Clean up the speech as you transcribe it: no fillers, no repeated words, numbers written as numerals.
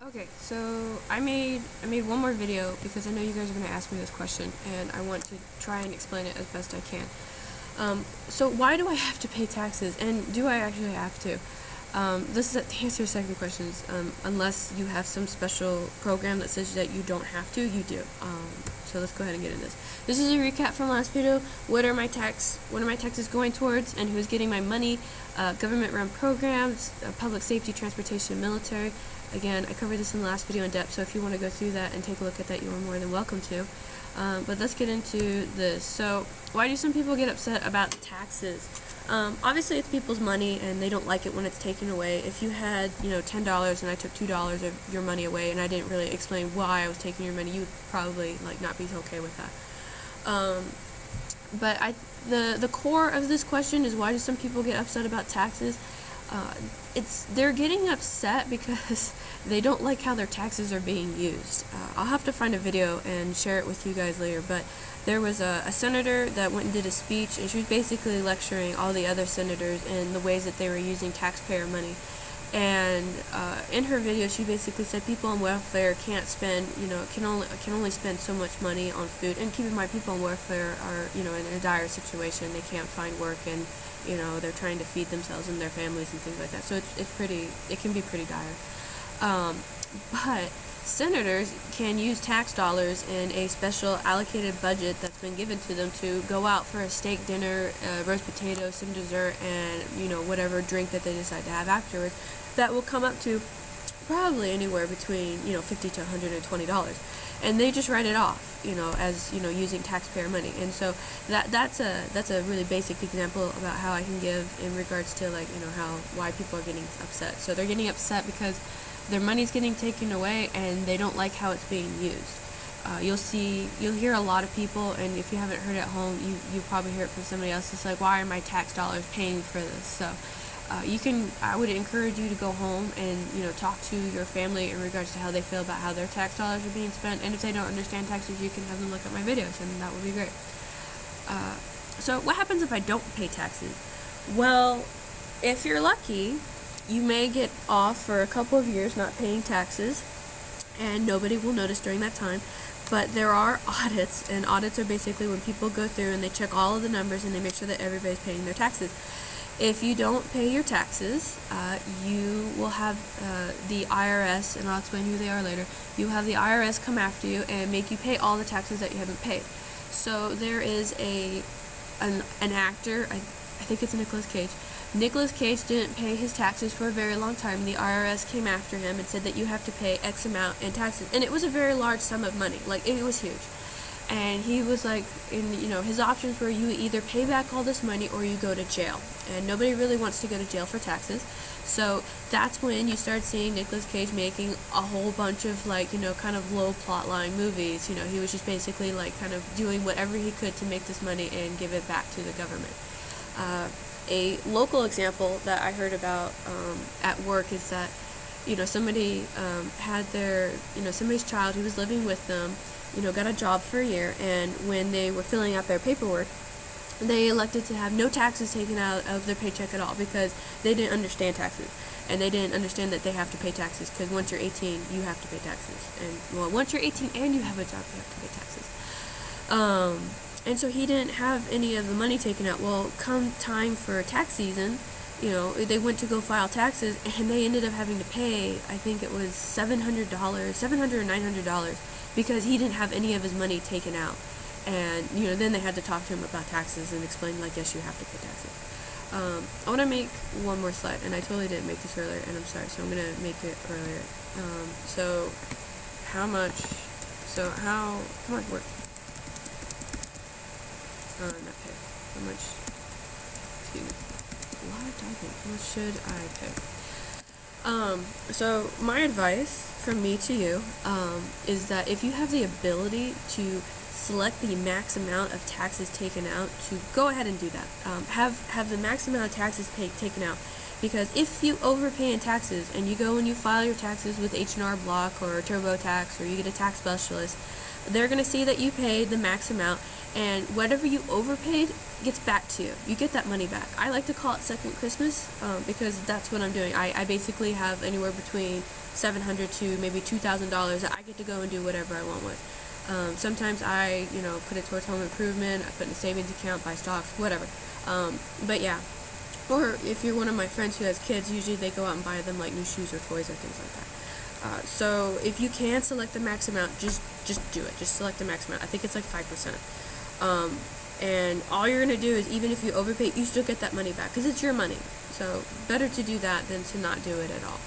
Okay, so I made one more video because I know you guys are going to ask me this question, and I want to try and explain it as best I can. So why do I have to pay taxes, and do I actually have to? This is to answer your second question. Unless you have some special program that says that you don't have to, you do. So let's go ahead and get into this. This is a recap from last video. What are my taxes going towards, and who's getting my money? Government-run programs, public safety, transportation, military. Again, I covered this in the last video in depth, so if you want to go through that and take a look at that, you are more than welcome to. But let's get into this. So, why do some people get upset about taxes? Obviously, it's people's money, and they don't like it when it's taken away. If you had, $10 and I took $2 of your money away, and I didn't really explain why I was taking your money, you would probably not be okay with that. But the core of this question is, why do some people get upset about taxes? They're getting upset because they don't like how their taxes are being used. I'll have to find a video and share it with you guys later, but there was a senator that went and did a speech, and she was basically lecturing all the other senators in the ways that they were using taxpayer money. And in her video, she basically said people on welfare can't spend, can only spend so much money on food. And keep in mind, people on welfare are, in a dire situation. They can't find work, and they're trying to feed themselves and their families and things like that. So it can be pretty dire. But senators can use tax dollars in a special allocated budget that's been given to them to go out for a steak dinner, roast potatoes, some dessert, and whatever drink that they decide to have afterwards. That will come up to probably anywhere between $50 to $120, and they just write it off, as using taxpayer money. And so that's a really basic example about how I can give in regards to why people are getting upset. So they're getting upset because their money's getting taken away, and they don't like how it's being used. You'll hear a lot of people, and if you haven't heard it at home, you probably hear it from somebody else. It's like, why are my tax dollars paying for this? So I would encourage you to go home and talk to your family in regards to how they feel about how their tax dollars are being spent. And if they don't understand taxes, you can have them look at my videos, and that would be great. So what happens if I don't pay taxes? Well, if you're lucky, you may get off for a couple of years not paying taxes, and nobody will notice during that time. But there are audits, and audits are basically when people go through and they check all of the numbers and they make sure that everybody's paying their taxes. If you don't pay your taxes, you will have the IRS, and I'll explain who they are later. You have the IRS come after you and make you pay all the taxes that you haven't paid. So there is an actor, I think it's Nicolas Cage. Nicolas Cage didn't pay his taxes for a very long time. The IRS came after him and said that you have to pay X amount in taxes. And it was a very large sum of money. It was huge. And he was his options were you either pay back all this money or you go to jail. And nobody really wants to go to jail for taxes. So that's when you start seeing Nicolas Cage making a whole bunch of kind of low plotline movies. He was just basically kind of doing whatever he could to make this money and give it back to the government. A local example that I heard about at work is that somebody had somebody's child who was living with them, got a job for a year, and when they were filling out their paperwork, they elected to have no taxes taken out of their paycheck at all because they didn't understand taxes, and they didn't understand that they have to pay taxes because once you're 18 you have to pay taxes, and once you're 18 and you have a job you have to pay taxes. And so he didn't have any of the money taken out. Well, come time for tax season, they went to go file taxes, and they ended up having to pay, I think it was $700 or $900, because he didn't have any of his money taken out. And, then they had to talk to him about taxes and explain, yes, you have to pay taxes. I want to make one more slide, and I totally didn't make this earlier, and I'm sorry, so I'm going to make it earlier. Come on, work. Not pay. How much? Excuse me. A lot of typing. How much should I pay? So my advice from me to you is that if you have the ability to select the max amount of taxes taken out, to go ahead and do that. Have the max amount of taxes taken out, because if you overpay in taxes and you go and you file your taxes with H&R Block or TurboTax, or you get a tax specialist, they're gonna see that you paid the max amount, and whatever you overpaid gets back to you. You get that money back. I like to call it second Christmas, because that's what I'm doing. I basically have anywhere between $700 to maybe $2,000 that I get to go and do whatever I want with. Sometimes I, put it towards home improvement. I put in a savings account, buy stocks, whatever. But yeah. Or if you're one of my friends who has kids, usually they go out and buy them like new shoes or toys or things like that. So if you can select the max amount, just do it. Just select the max amount. I think it's like 5%. And all you're gonna do is, even if you overpay, you still get that money back because it's your money. So better to do that than to not do it at all.